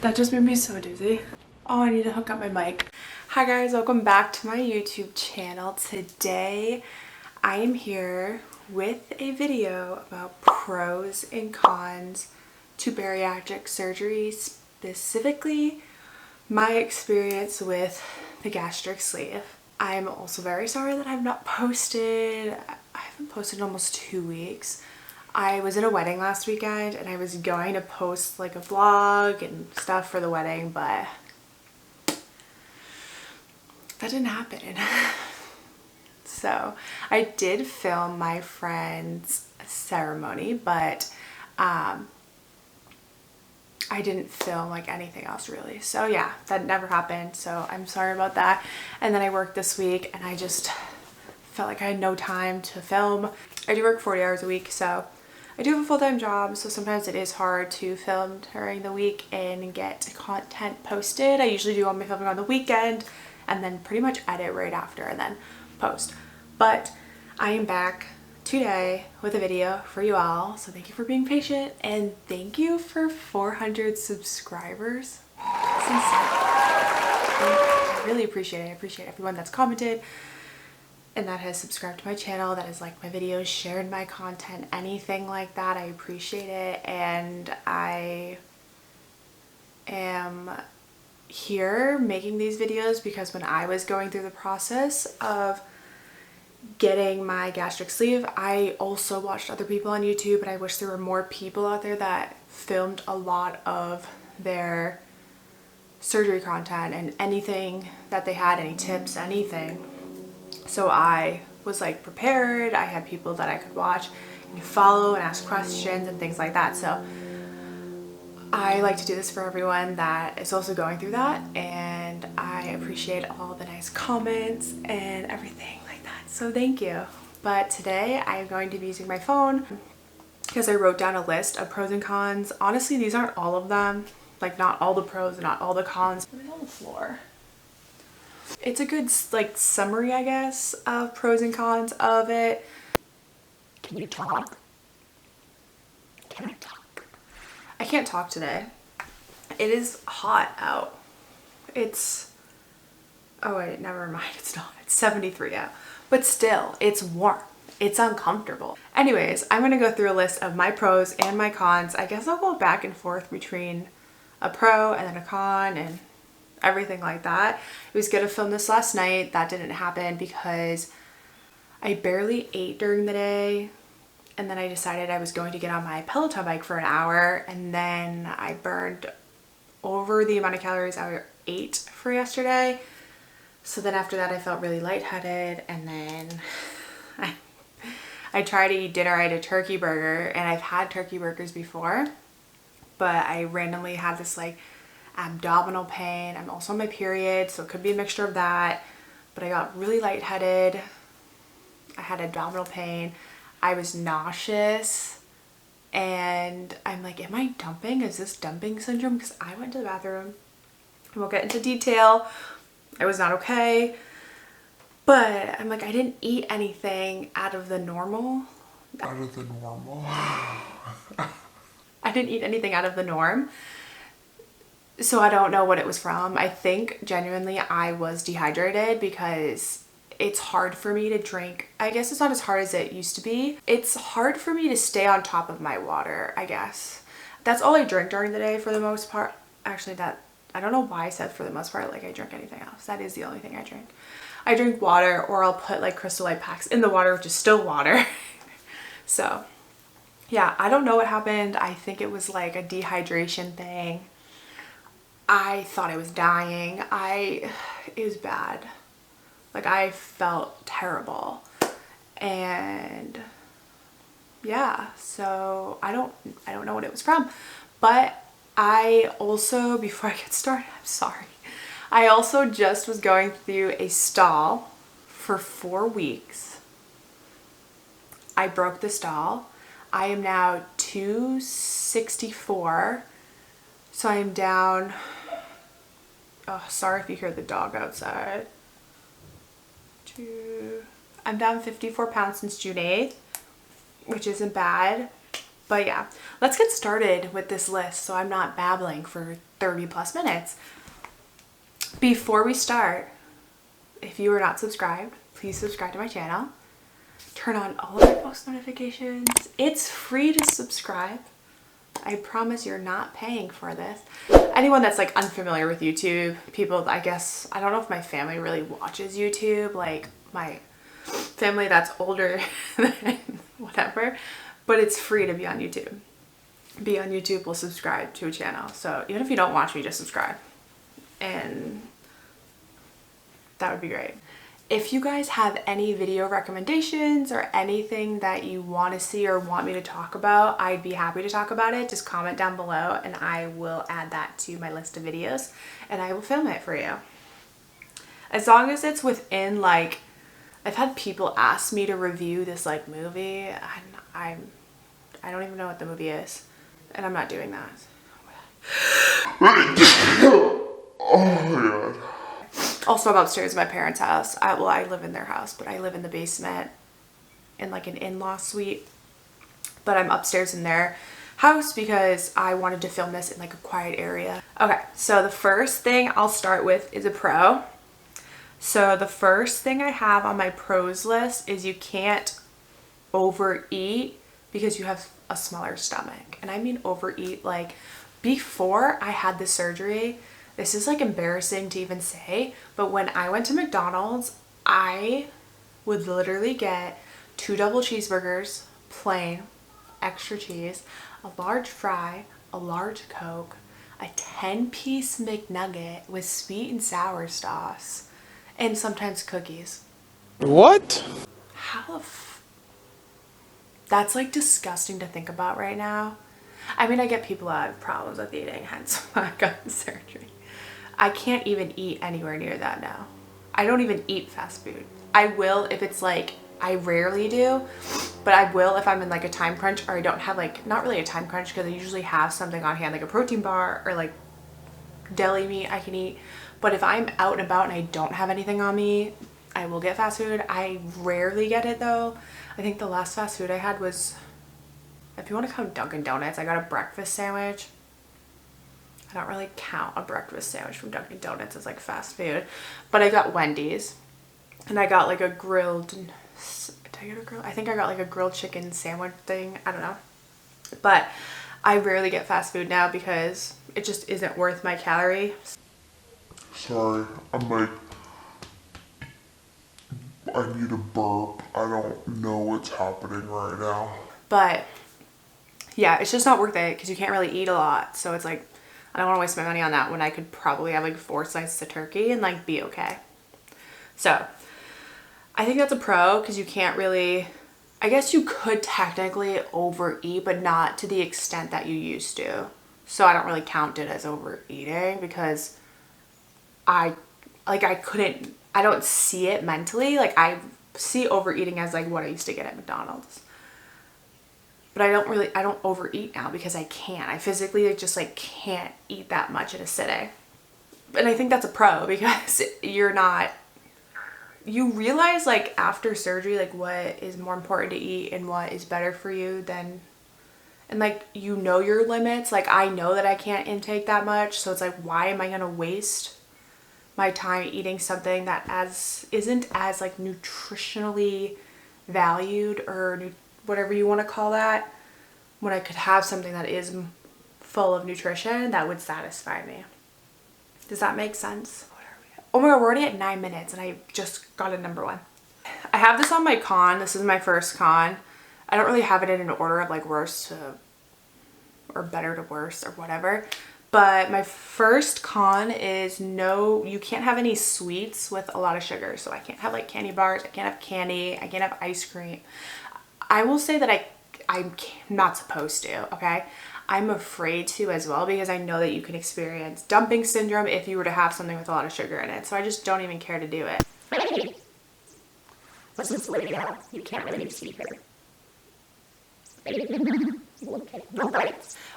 That just made me so dizzy. Oh, I need to hook up my mic. Hi guys, welcome back to my YouTube channel. Today I am here with a video about pros and cons to bariatric surgery, specifically my experience with the gastric sleeve. I'm also very sorry that I've not posted. I haven't posted in almost 2 weeks. I was in a wedding last weekend and I was going to post like a vlog and stuff for the wedding, but that didn't happen. So I did film my friend's ceremony, but I didn't film like anything else really. So yeah, that never happened. So I'm sorry about that. And then I worked this week and I just felt like I had no time to film. I do work 40 hours a week, so I do have a full-time job, so sometimes it is hard to film during the week and get content posted. I usually do all my filming on the weekend and then pretty much edit right after and then post. But I am back today with a video for you all, so thank you for being patient and thank you for 400 subscribers. That's insane. I really appreciate it. I appreciate everyone that's commented and that has subscribed to my channel, that has liked my videos, shared my content, anything like that. I appreciate it, and I am here making these videos because when I was going through the process of getting my gastric sleeve, I also watched other people on YouTube, and I wish there were more people out there that filmed a lot of their surgery content and anything that they had, any tips, anything. So I was like prepared. I had people that I could watch and follow and ask questions and things like that. So I like to do this for everyone that is also going through that, and I appreciate all the nice comments and everything like that. So thank you. But today I am going to be using my phone because I wrote down a list of pros and cons. Honestly, these aren't all of them. Like not all the pros and not all the cons. Put it on the floor. It's a good like summary, I guess, of pros and cons of it. Can you talk? Can I talk? I can't talk today. It is hot out. It's, oh wait, never mind, it's not. It's 73 out. But still, it's warm. It's uncomfortable. Anyways, I'm gonna go through a list of my pros and my cons. I guess I'll go back and forth between a pro and then a con and everything like that. It was gonna film this last night. That didn't happen because I barely ate during the day, and then I decided I was going to get on my Peloton bike for an hour, and then I burned over the amount of calories I ate for yesterday. So then after that I felt really lightheaded, and then I tried to eat dinner. I had a turkey burger, and I've had turkey burgers before, but I randomly had this like abdominal pain. I'm also on my period, so it could be a mixture of that, but I got really lightheaded. I had abdominal pain. I was nauseous, and I'm like, am I dumping? Is this dumping syndrome? Because I went to the bathroom. I won't get into detail. I was not okay, but I'm like, I didn't eat anything out of the normal. Out of the normal? I didn't eat anything out of the norm. So I don't know what it was from. I think genuinely I was dehydrated because it's hard for me to drink. I guess it's not as hard as it used to be. It's hard for me to stay on top of my water, I guess. That's all I drink during the day for the most part. Actually, that, I don't know why I said for the most part, like I drink anything else. That is the only thing I drink. I drink water, or I'll put like Crystal Light packs in the water, which is still water. So yeah, I don't know what happened. I think it was like a dehydration thing. I thought I was dying. It was bad. Like I felt terrible. And yeah, so I don't know what it was from. But I also, before I get started, I'm sorry. I also just was going through a stall for 4 weeks. I broke the stall. I am now 264. So I'm down, oh, sorry if you hear the dog outside. I'm down 54 pounds since June 8th, which isn't bad, But yeah, let's get started with this list so I'm not babbling for 30 plus minutes. Before we start, if you are not subscribed, please subscribe to my channel. Turn on all of my post notifications. It's free to subscribe. I promise you're not paying for this. Anyone that's like unfamiliar with YouTube, people, I guess, I don't know if my family really watches YouTube, like my family that's older than whatever, but it's free to be on YouTube. Be on YouTube will subscribe to a channel. So even if you don't watch me, just subscribe. And that would be great. If you guys have any video recommendations or anything that you want to see or want me to talk about, I'd be happy to talk about it. Just comment down below and I will add that to my list of videos and I will film it for you. As long as it's within, like, I've had people ask me to review this like movie. I don't even know what the movie is and I'm not doing that. Oh my god. Also, I'm upstairs in my parents' house. I live in their house, but I live in the basement in like an in-law suite. But I'm upstairs in their house because I wanted to film this in like a quiet area. Okay, so the first thing I'll start with is a pro. So the first thing I have on my pros list is you can't overeat because you have a smaller stomach. And I mean overeat, like before I had the surgery, this is like embarrassing to even say, but when I went to McDonald's, I would literally get 2 double cheeseburgers, plain, extra cheese, a large fry, a large Coke, a 10-piece McNugget with sweet and sour sauce, and sometimes cookies. What? That's like disgusting to think about right now. I mean, I get people that have problems with eating, hence why I got the surgery. I can't even eat anywhere near that now. I don't even eat fast food. I will if it's like, I rarely do, but I will if I'm in like a time crunch or I don't have like, not really a time crunch because I usually have something on hand like a protein bar or like deli meat I can eat. But if I'm out and about and I don't have anything on me, I will get fast food. I rarely get it though. I think the last fast food I had was, if you want to count Dunkin' Donuts, I got a breakfast sandwich. I don't really count a breakfast sandwich from Dunkin' Donuts as like fast food, but I got Wendy's and I got like a grilled, did I get a grill? I think I got like a grilled chicken sandwich thing. I don't know, but I rarely get fast food now because it just isn't worth my calorie. Sorry, I'm like, I need a burp. I don't know what's happening right now. But yeah, it's just not worth it because you can't really eat a lot. So it's like, I don't want to waste my money on that when I could probably have like 4 slices of turkey and like be okay. So I think that's a pro because you can't really, I guess you could technically overeat, but not to the extent that you used to. So I don't really count it as overeating because I don't see it mentally. Like I see overeating as like what I used to get at McDonald's. But I don't overeat now because I can't. I physically just like can't eat that much in a sitting. And I think that's a pro because you realize like after surgery, like what is more important to eat and what is better for you than, and like, you know your limits. Like I know that I can't intake that much. So it's like, why am I going to waste my time eating something that isn't as like nutritionally valued or whatever you want to call that, when I could have something that is full of nutrition that would satisfy me. Does that make sense? Oh my god, we're already at 9 minutes and I just got a number 1. I have this on my con. This is my first con. I don't really have it in an order of like worst to or better to worst or whatever. But my first con is you can't have any sweets with a lot of sugar. So I can't have like candy bars, I can't have candy, I can't have ice cream. I will say that I'm not supposed to, okay? I'm afraid to as well because I know that you can experience dumping syndrome if you were to have something with a lot of sugar in it. So I just don't even care to do it. You can't really see her.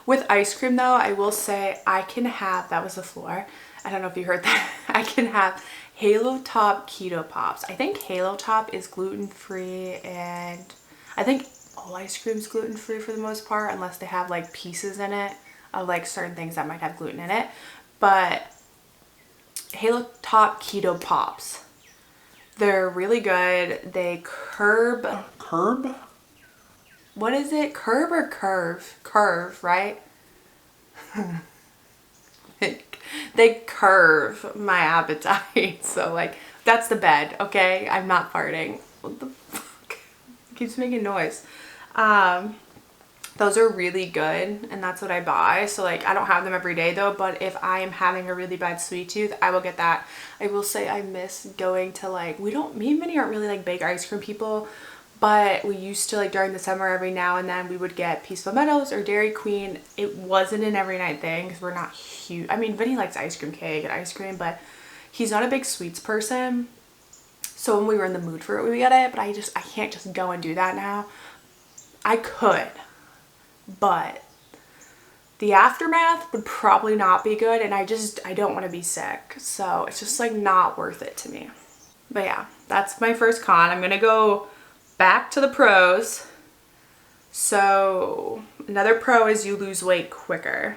With ice cream though, I will say I can have, that was the floor, I don't know if you heard that, I can have Halo Top Keto Pops. I think Halo Top is gluten-free and I think all ice cream's gluten-free for the most part, unless they have like pieces in it of like certain things that might have gluten in it. But Halo Top Keto Pops, they're really good. They curb, what is it? Curb or curve? Curve, right? They curve my appetite. So like, that's the bed, okay? I'm not farting. What the fuck? It keeps making noise. Those are really good, and that's what I buy. So like, I don't have them every day though, but if I am having a really bad sweet tooth, I will get that. I will say I miss going to like, me and Minnie aren't really like big ice cream people, but we used to like during the summer every now and then we would get Peaceful Meadows or Dairy Queen. It wasn't an every night thing because we're not huge. I mean, Vinny likes ice cream cake and ice cream, but he's not a big sweets person. So when we were in the mood for it, we would get it, but I can't just go and do that now. I could, but the aftermath would probably not be good, and I don't want to be sick, so it's just like not worth it to me. But yeah, that's my first con. I'm gonna go back to the pros. So another pro is you lose weight quicker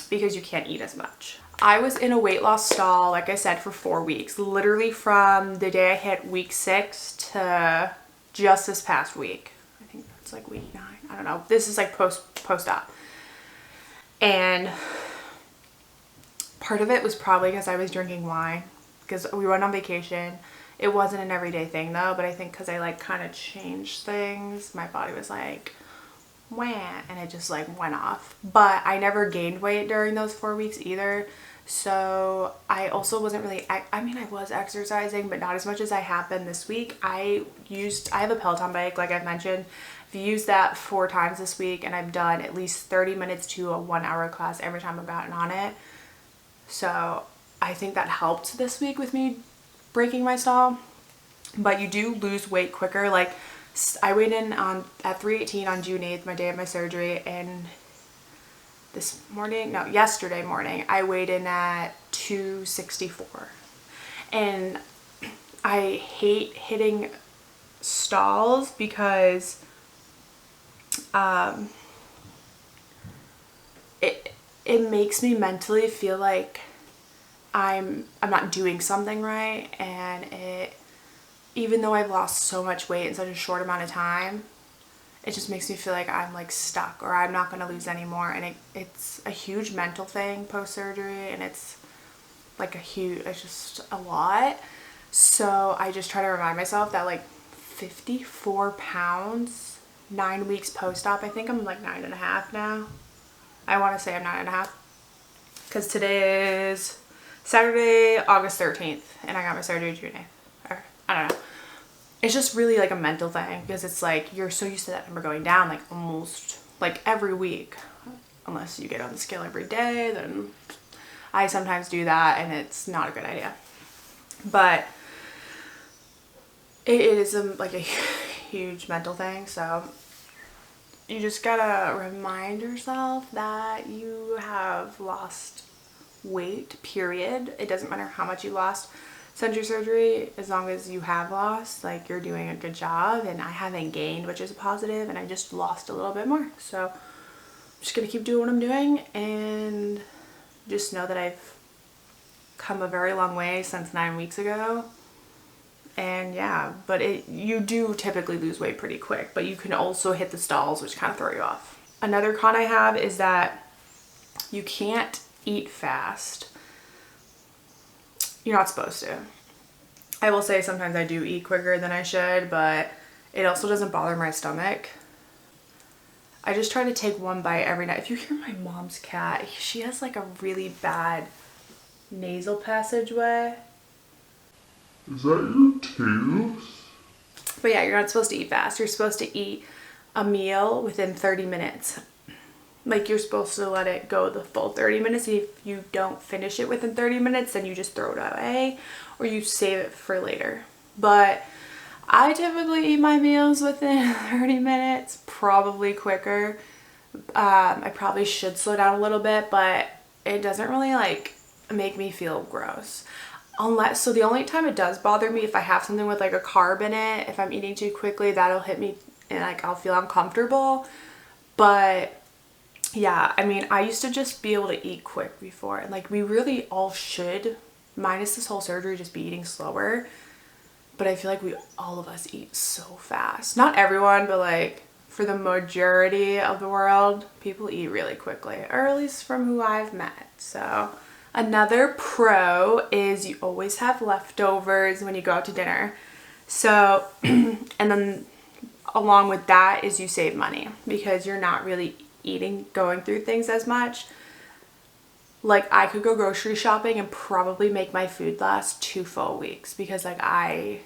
because you can't eat as much. I was in a weight loss stall, like I said, for 4 weeks, literally from the day I hit week 6 to just this past week. I think it's like week 9. I don't know. This is like post-op. And part of it was probably because I was drinking wine because we went on vacation. It wasn't an everyday thing though, but I think because I like kind of changed things, my body was like, wah, and it just like went off. But I never gained weight during those 4 weeks either. So I also wasn't really, I mean, I was exercising, but not as much as I have been this week. I have a Peloton bike, like I've mentioned. I've used that 4 times this week, and I've done at least 30 minutes to a 1 hour class every time I've gotten on it. So I think that helped this week with me breaking my stall. But you do lose weight quicker. Like I weighed in at 318 on June 8th, my day of my surgery, and yesterday morning, I weighed in at 264. And I hate hitting stalls because it makes me mentally feel like I'm not doing something right, and even though I've lost so much weight in such a short amount of time, it just makes me feel like I'm like stuck or I'm not going to lose any more. And it's a huge mental thing post-surgery, and it's just a lot. So I just try to remind myself that like 54 pounds, 9 weeks post-op. I think I'm like 9.5 now. I want to say I'm 9.5 because today is Saturday, August 13th, and I got my surgery June 8th. Or, I don't know. It's just really like a mental thing because it's like you're so used to that number going down like almost like every week. Unless you get on the scale every day, then I sometimes do that, and it's not a good idea. But it is like a huge mental thing, so you just gotta remind yourself that you have lost weight, period. It doesn't matter how much you lost since your surgery, as long as you have lost, like you're doing a good job. And I haven't gained, which is a positive, and I just lost a little bit more. So I'm just gonna keep doing what I'm doing and just know that I've come a very long way since 9 weeks ago. And yeah, but you do typically lose weight pretty quick, but you can also hit the stalls, which kind of throw you off. Another con I have is that you can't eat fast. You're not supposed to. I will say sometimes I do eat quicker than I should, but it also doesn't bother my stomach. I just try to take one bite every night. If you hear my mom's cat, she has like a really bad nasal passageway. Is that your tooth? But yeah, you're not supposed to eat fast. You're supposed to eat a meal within 30 minutes. Like you're supposed to let it go the full 30 minutes. If you don't finish it within 30 minutes, then you just throw it away or you save it for later. But I typically eat my meals within 30 minutes, probably quicker. I probably should slow down a little bit, but it doesn't really like make me feel gross. So the only time it does bother me if I have something with like a carb in it, if I'm eating too quickly, that'll hit me and like I'll feel uncomfortable. But yeah, I mean, I used to just be able to eat quick before, and like we really all should, minus this whole surgery, just be eating slower. But I feel like all of us eat so fast. Not everyone, but like for the majority of the world, people eat really quickly, or at least from who I've met. So another pro is you always have leftovers when you go out to dinner. So, and then along with that is you save money because you're not really going through things as much. Like I could go grocery shopping and probably make my food last 2 full weeks because like I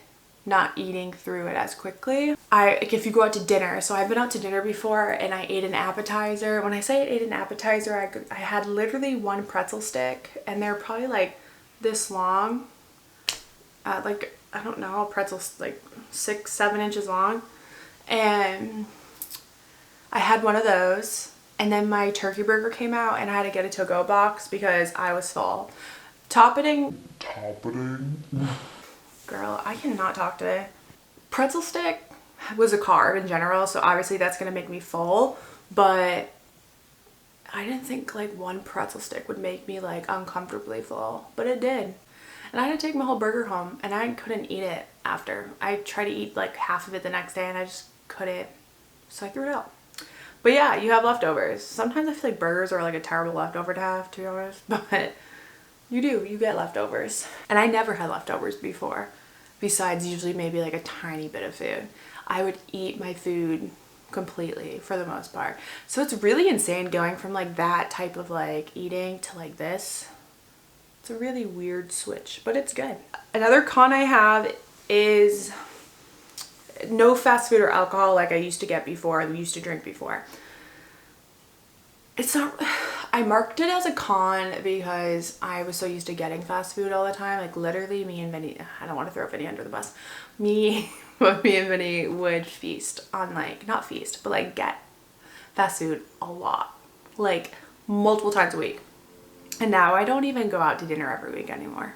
not eating through it as quickly. Like if you go out to dinner, so I've been out to dinner before and I ate an appetizer. When I say I ate an appetizer, I had literally one pretzel stick and they're probably like this long, like I don't know, pretzels like 6-7 inches long, and I had one of those. And then my turkey burger came out and I had to get a to-go box because I was full. Toppening. Girl, I cannot talk today. Pretzel stick was a carb in general, so obviously that's gonna make me full, but I didn't think like one pretzel stick would make me like uncomfortably full, but it did. And I had to take my whole burger home and I couldn't eat it after. I tried to eat like half of it the next day and I just couldn't, so I threw it out. But yeah, you have leftovers. Sometimes I feel like burgers are like a terrible leftover to have, to be honest, but you get leftovers. And I never had leftovers before, besides usually maybe like a tiny bit of food. I would eat my food completely for the most part. So it's really insane going from like that type of like eating to like this. It's a really weird switch, but it's good. Another con I have is no fast food or alcohol like I used to get before, I used to drink before. It's not, I marked it as a con because I was so used to getting fast food all the time. Like literally me and Vinny, I don't want to throw Vinny under the bus. Me and Vinny would feast on like, not feast, but like get fast food a lot. Like multiple times a week. And now I don't even go out to dinner every week anymore.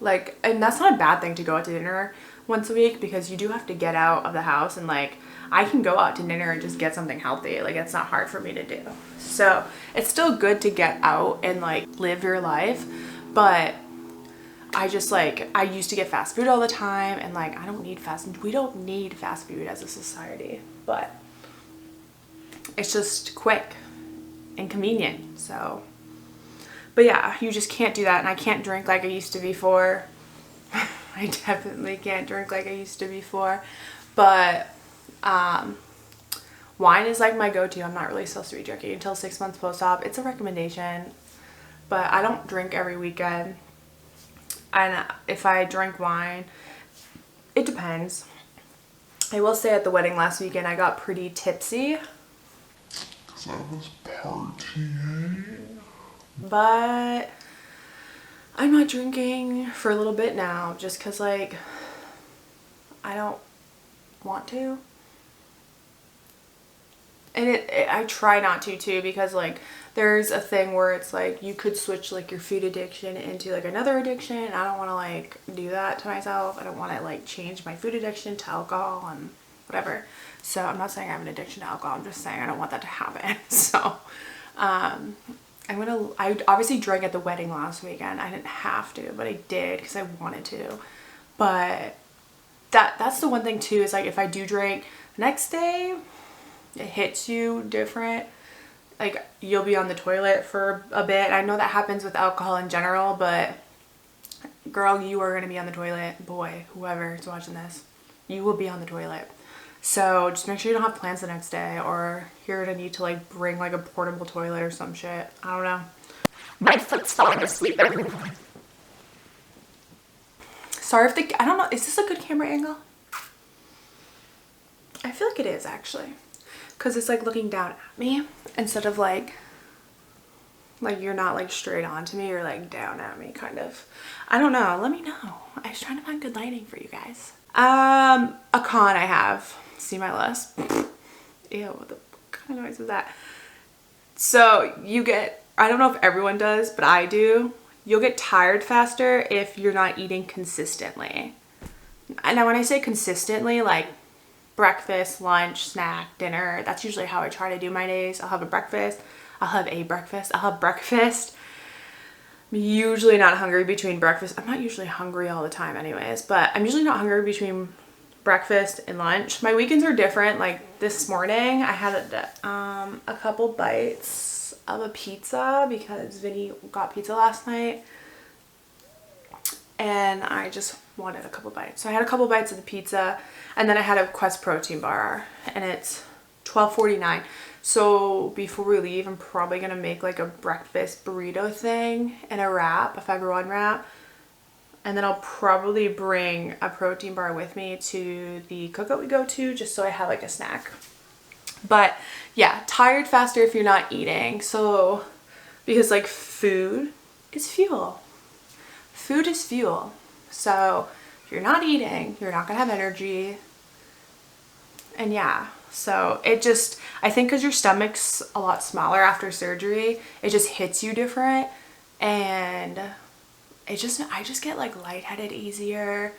Like, and that's not a bad thing to go out to dinner once a week because you do have to get out of the house, and like I can go out to dinner and just get something healthy. Like it's not hard for me to do. So it's still good to get out and like live your life, but I just like, I used to get fast food all the time and like we don't need fast food as a society, but it's just quick and convenient. So, but yeah, you just can't do that, and I can't drink like I used to before. I definitely can't drink like I used to before, but wine is like my go-to. I'm not really supposed to be drinking until 6 months post-op. It's a recommendation, but I don't drink every weekend. And if I drink wine, it depends. I will say at the wedding last weekend, I got pretty tipsy. 'Cause I was partying. But I'm not drinking for a little bit now just because like I don't want to. And I try not to too, because like there's a thing where it's like you could switch like your food addiction into like another addiction. I don't want to like do that to myself. I don't want to like change my food addiction to alcohol and whatever. So I'm not saying I have an addiction to alcohol. I'm just saying I don't want that to happen. So I obviously drank at the wedding last weekend. I didn't have to, but I did because I wanted to. But that's the one thing too, is like if I do drink the next day, it hits you different. Like you'll be on the toilet for a bit. I know that happens with alcohol in general, but girl, you are going to be on the toilet. Boy, whoever is watching this, you will be on the toilet. So just make sure you don't have plans the next day, or you're going to need to like bring like a portable toilet or some shit. I don't know. My foot's falling asleep. Sorry if I don't know, is this a good camera angle? I feel like it is actually, because it's like looking down at me instead of like you're not like straight on to me, you're like down at me kind of. I don't know, let me know. I was trying to find good lighting for you guys. A con I have, see my list. Ew, what the kind of noise was that? So you get, I don't know if everyone does, but I do. You'll get tired faster if you're not eating consistently. And now when I say consistently, like breakfast, lunch, snack, dinner. That's usually how I try to do my days. I'll have breakfast. I'm usually not hungry between breakfast. I'm not usually hungry all the time anyways, but I'm usually not hungry between breakfast and lunch. My weekends are different. Like this morning I had a couple bites of a pizza because Vinny got pizza last night and I just wanted a couple bites. So I had a couple bites of the pizza and then I had a Quest protein bar and it's $12.49. So before we leave, I'm probably gonna make like a breakfast burrito thing and a wrap, a Fiber One wrap. And then I'll probably bring a protein bar with me to the cookout we go to just so I have like a snack. But yeah, tired faster if you're not eating. So, because like food is fuel. Food is fuel. So if you're not eating, you're not gonna have energy. And yeah, so it just, I think because your stomach's a lot smaller after surgery, it just hits you different. And I just get like lightheaded easier,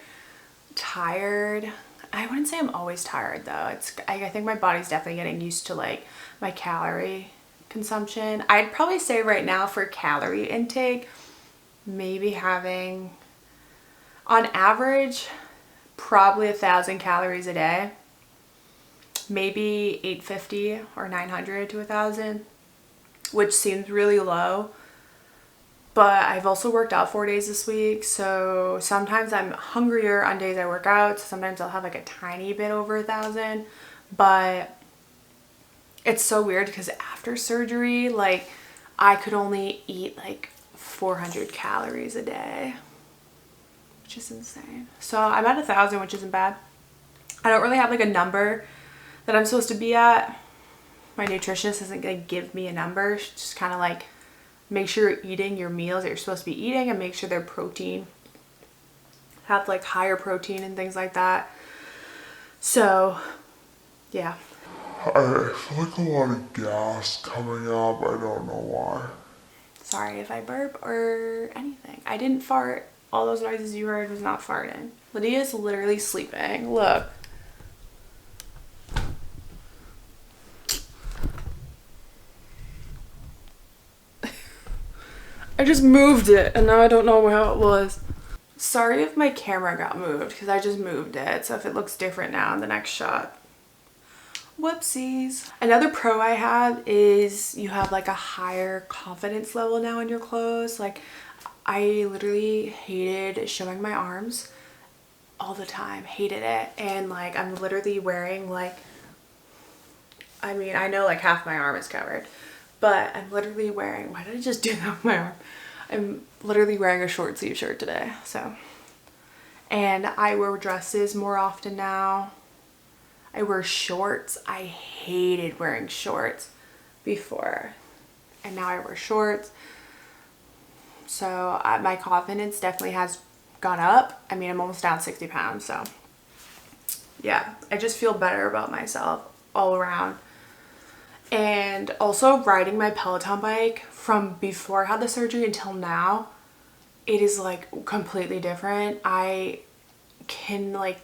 tired. I wouldn't say I'm always tired though. I think my body's definitely getting used to like my calorie consumption. I'd probably say right now for calorie intake, maybe having on average probably 1,000 calories a day, maybe 850 or 900 to 1,000, which seems really low. But I've also worked out 4 days this week, so sometimes I'm hungrier on days I work out. So sometimes I'll have like a tiny bit over 1,000, but it's so weird because after surgery, like I could only eat like 400 calories a day, which is insane. So I'm at 1,000, which isn't bad. I don't really have like a number that I'm supposed to be at. My nutritionist isn't gonna give me a number. She's just kind of like, make sure you're eating your meals that you're supposed to be eating and make sure they're protein, have like higher protein and things like that. So yeah. I feel like a lot of gas coming up. I don't know why. Sorry if I burp or anything. I didn't fart. All those noises you heard was not farting. Lydia's literally sleeping. Look. I just moved it and now I don't know how it was. Sorry if my camera got moved because I just moved it. So if it looks different now in the next shot. Whoopsies. Another pro I have is you have like a higher confidence level now in your clothes. Like I literally hated showing my arms all the time. Hated it. And like I'm literally wearing like, I mean, I know like half my arm is covered. But I'm literally wearing, why did I just do that with my arm? I'm literally wearing a short sleeve shirt today, so. And I wear dresses more often now. I wear shorts. I hated wearing shorts before. And now I wear shorts. So my confidence definitely has gone up. I mean, I'm almost down 60 pounds, so. Yeah, I just feel better about myself all around. And also riding my Peloton bike from before I had the surgery until now, it is like completely different. I can like,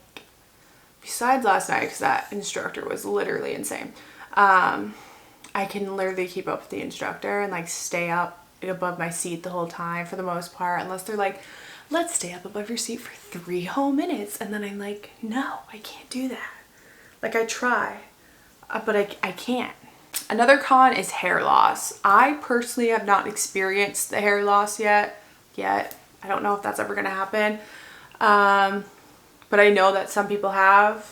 besides last night because that instructor was literally insane, I can literally keep up with the instructor and like stay up above my seat the whole time for the most part, unless they're like, let's stay up above your seat for 3 whole minutes, and then I'm like, no, I can't do that. Like I try, but I can't. Another con is hair loss. I personally have not experienced the hair loss yet. I don't know if that's ever gonna happen. But I know that some people have.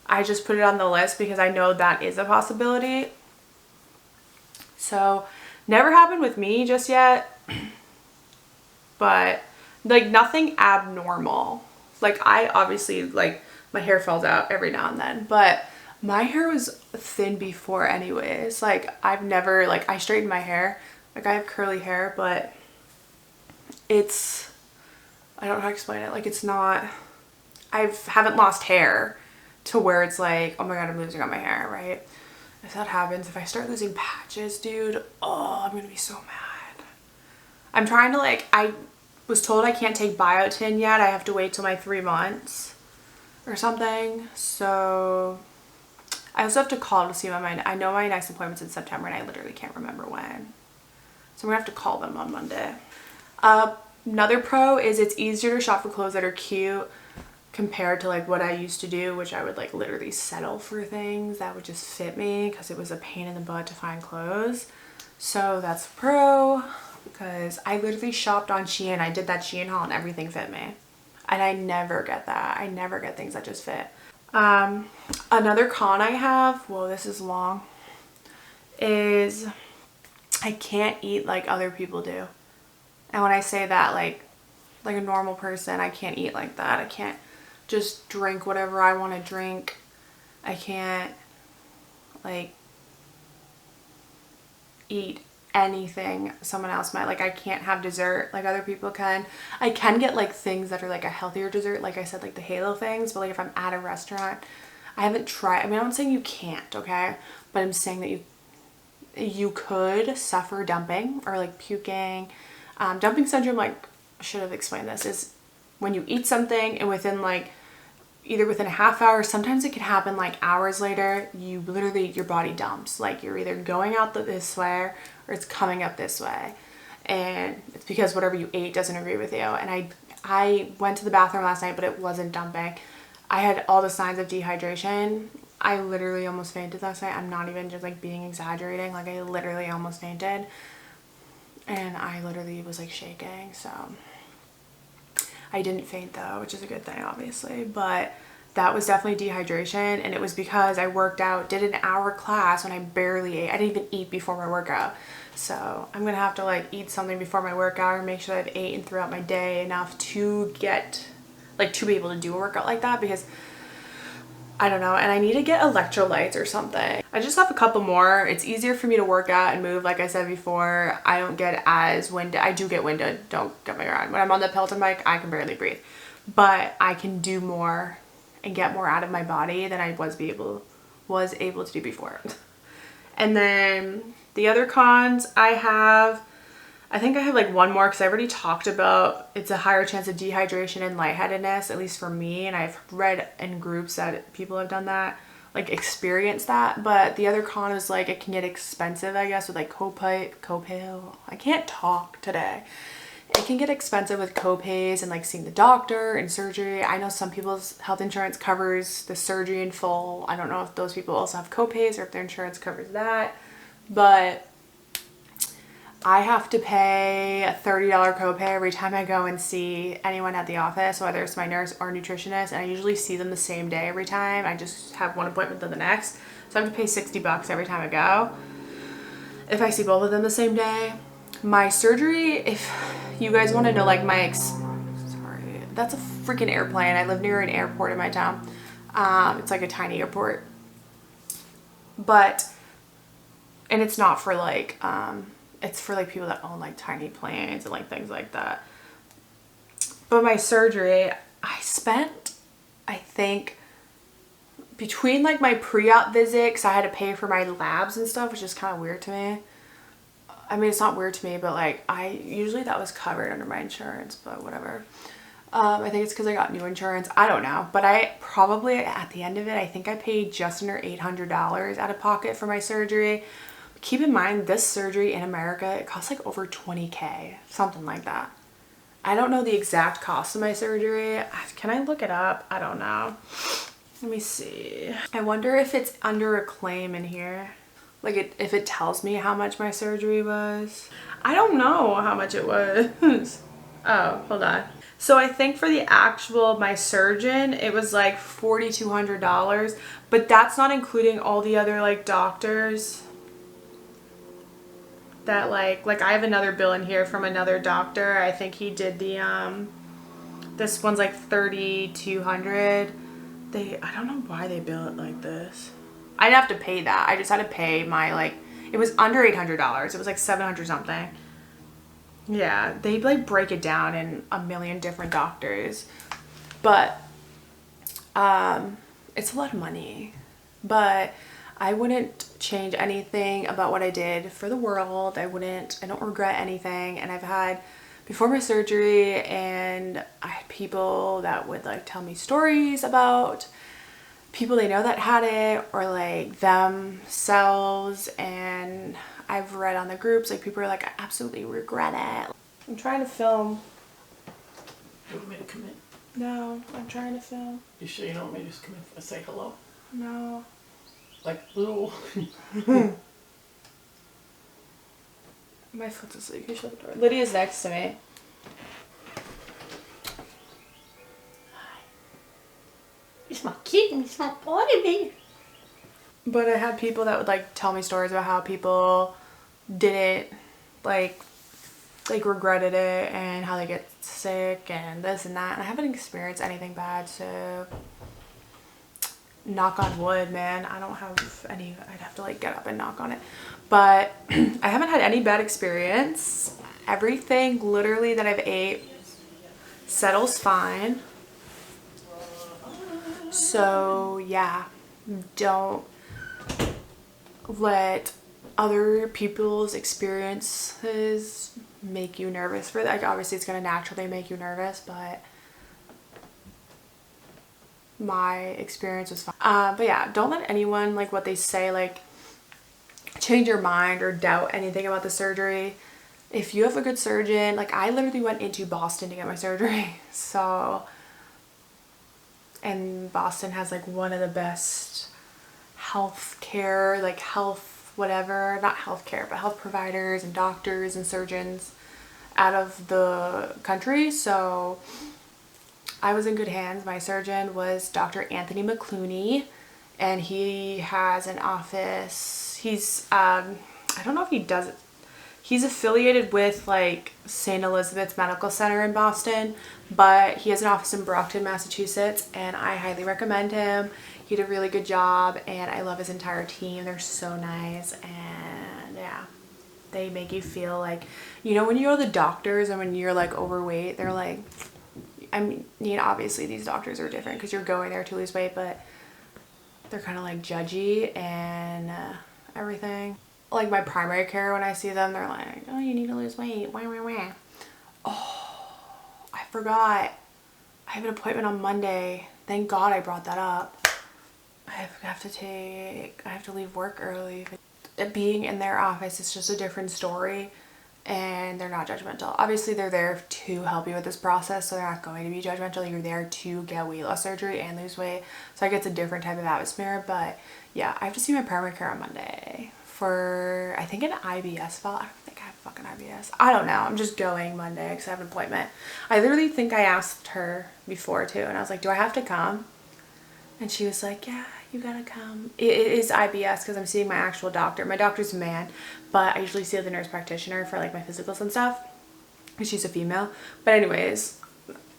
I just put it on the list because I know that is a possibility. So never happened with me just yet, but like nothing abnormal. Like I obviously, like my hair falls out every now and then, but my hair was thin before anyways. Like I've never, like I straightened my hair. Like I have curly hair, but it's, I don't know how to explain it. Like it's not, haven't lost hair to where it's like, oh my God, I'm losing all my hair, right? If that happens, if I start losing patches, dude, oh, I'm gonna be so mad. I'm trying to like, I was told I can't take biotin yet. I have to wait till my 3 months. or something. So I also have to call to see when I know my next appointment's in September and I literally can't remember when. So I'm gonna have to call them on Monday. Another pro is it's easier to shop for clothes that are cute compared to like what I used to do, which I would like literally settle for things that would just fit me because it was a pain in the butt to find clothes. So that's a pro, because I literally shopped on Shein. I did that Shein haul and everything fit me. And I never get that. I never get things that just fit. Another con I have, whoa, this is long, is I can't eat like other people do. And when I say that, like a normal person, I can't eat like that. I can't just drink whatever I want to drink. I can't like eat anything someone else might. Like I can't have dessert like other people can. I can get like things that are like a healthier dessert, like I said, like the Halo things, but like if I'm at a restaurant, I haven't tried. I mean, I'm not saying you can't, okay? But I'm saying that you could suffer dumping or like puking. Dumping syndrome, like I should have explained this, is when you eat something and within like either within a half hour, sometimes it can happen like hours later, you literally, your body dumps. Like you're either going out this way or it's coming up this way. And it's because whatever you ate doesn't agree with you. And I went to the bathroom last night, but it wasn't dumping. I had all the signs of dehydration. I literally almost fainted last night. I'm not even just like being exaggerating. Like I literally almost fainted. And I literally was like shaking, so I didn't faint though, which is a good thing obviously, but that was definitely dehydration, and it was because I worked out, did an hour class when I barely ate. I didn't even eat before my workout. So I'm gonna have to like eat something before my workout or make sure that I've eaten throughout my day enough to get like to be able to do a workout like that, because I don't know, and I need to get electrolytes or something. I just have a couple more. It's easier for me to work out and move, like I said before. I don't get as winded. I do get winded, don't get me wrong. When I'm on the Peloton bike, I can barely breathe. But I can do more and get more out of my body than I was able to do before. And then the other cons I think I have like one more, because I already talked about it's a higher chance of dehydration and lightheadedness, at least for me. And I've read in groups that people have done that, like experienced that. But the other con is like it can get expensive, I guess, with like I can't talk today. It can get expensive with copays and like seeing the doctor and surgery. I know some people's health insurance covers the surgery in full. I don't know if those people also have copays or if their insurance covers that. But I have to pay a $30 copay every time I go and see anyone at the office, whether it's my nurse or nutritionist, and I usually see them the same day every time. I just have one appointment then the next. So I have to pay $60 every time I go. If I see both of them the same day. My surgery, if you guys want to know like sorry, that's a freaking airplane. I live near an airport in my town. It's like a tiny airport. And it's not for like, it's for like people that own like tiny planes and like things like that. But my surgery, I spent, I think, between like my pre-op visit, because I had to pay for my labs and stuff, which is kind of weird to me. I mean, it's not weird to me, but like usually that was covered under my insurance, but whatever. I think it's because I got new insurance. I don't know, but I probably at the end of it, I think I paid just under $800 out of pocket for my surgery. Keep in mind, this surgery in America, it costs like over $20K, something like that. I don't know the exact cost of my surgery. Can I look it up? I don't know. Let me see. I wonder if it's under a claim in here. Like if it tells me how much my surgery was. I don't know how much it was. Oh, hold on. So I think for the actual, my surgeon, it was like $4,200, but that's not including all the other like doctors that like I have another bill in here from another doctor. I think he did the this one's like $3,200. I don't know why they bill it like this. I didn't have to pay that. I just had to pay my like, it was under $800. It was like 700 something. Yeah, they like break it down in a million different doctors. But it's a lot of money. But I wouldn't change anything about what I did for the world. I don't regret anything. And I've had before my surgery, and I had people that would like tell me stories about people they know that had it or like themselves, and I've read on the groups like people are like, I absolutely regret it. I'm trying to film. You want me to come in? No, I'm trying to film. You sure you don't want me to just come in and say hello? No. Like, ooh. My foot's asleep. You shut the door. Lydia's next to me. You smell cute and you smell bloody me. But I had people that would like tell me stories about how people didn't like regretted it and how they get sick and this and that. And I haven't experienced anything bad, so knock on wood, man. I don't have any. I'd have to like get up and knock on it. But I haven't had any bad experience. Everything literally that I've ate settles fine. So yeah, don't let other people's experiences make you nervous for that. Like obviously it's going to naturally make you nervous, but my experience was fine. But yeah, don't let anyone like what they say like change your mind or doubt anything about the surgery. If you have a good surgeon, like I literally went into Boston to get my surgery. So, and Boston has like one of the best healthcare, like health whatever, not healthcare, but health providers and doctors and surgeons out of the country. So I was in good hands. My surgeon was Dr. Anthony McClooney, and he has an office. He's I don't know if he does it. He's affiliated with like St. Elizabeth's Medical Center in Boston, but he has an office in Brockton, Massachusetts, and I highly recommend him. He did a really good job, and I love his entire team. They're so nice, and yeah, they make you feel like, you know, when you go to the doctors and when you're like overweight, they're like, I mean, obviously these doctors are different because you're going there to lose weight, but they're kind of like judgy and everything. Like my primary care, when I see them, they're like, oh, you need to lose weight. Wah, wah, wah. Oh, I forgot. I have an appointment on Monday. Thank God I brought that up. I have to leave work early. Being in their office is just a different story, and they're not judgmental. Obviously they're there to help you with this process, so they're not going to be judgmental. You're there to get weight loss surgery and lose weight, so I guess it's a different type of atmosphere. But yeah, I have to see my primary care on Monday for I think an IBS file. I don't think I have fucking IBS. I don't know. I'm just going Monday because I have an appointment. I literally think I asked her before too, and I was like, do I have to come? And she was like, yeah, you gotta come. It is IBS because I'm seeing my actual doctor. My doctor's a man, but I usually see the nurse practitioner for like my physicals and stuff, because she's a female. But anyways,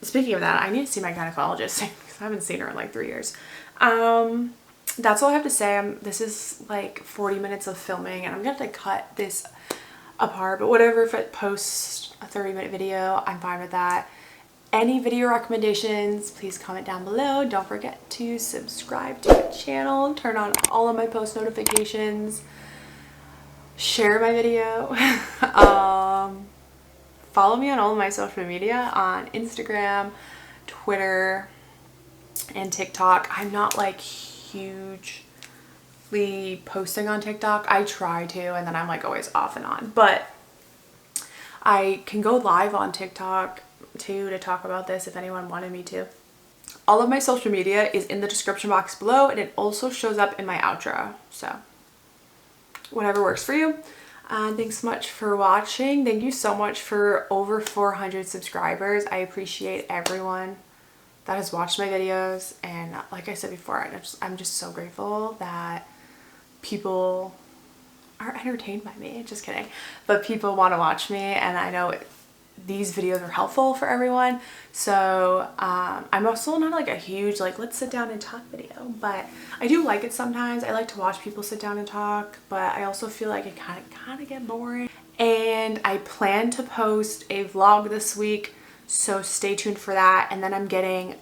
speaking of that, I need to see my gynecologist because I haven't seen her in like 3 years. That's all I have to say. This is like 40 minutes of filming, and I'm gonna have to cut this apart, but whatever. If it posts a 30-minute video, I'm fine with that. Any video recommendations, please comment down below. Don't forget to subscribe to my channel, turn on all of my post notifications, share my video. Follow me on all of my social media on Instagram, Twitter, and TikTok. I'm not like hugely posting on TikTok. I try to, and then I'm like always off and on, but I can go live on TikTok too to talk about this if anyone wanted me to. All of my social media is in the description box below, and it also shows up in my outro, so whatever works for you. Thanks so much for watching. Thank you so much for over 400 subscribers. I appreciate everyone that has watched my videos, and like I said before, I'm just so grateful that people are entertained by me. Just kidding, but people want to watch me, and I know these videos are helpful for everyone. So I'm also not like a huge like let's sit down and talk video, but I do like it sometimes. I like to watch people sit down and talk, but I also feel like it kind of get boring. And I plan to post a vlog this week, so stay tuned for that. And then I'm getting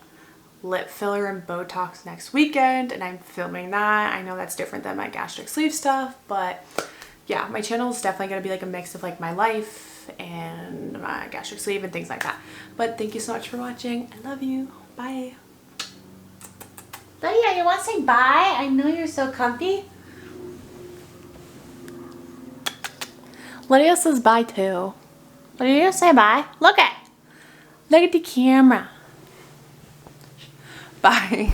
lip filler and Botox next weekend, and I'm filming that. I know that's different than my gastric sleeve stuff, but yeah, my channel is definitely going to be like a mix of like my life and my gastric sleeve and things like that. But thank you so much for watching. I love you. Bye. Lydia, you want to say bye? I know you're so comfy. Lydia says bye too. Lydia, say bye. Look at Look at the camera. Bye.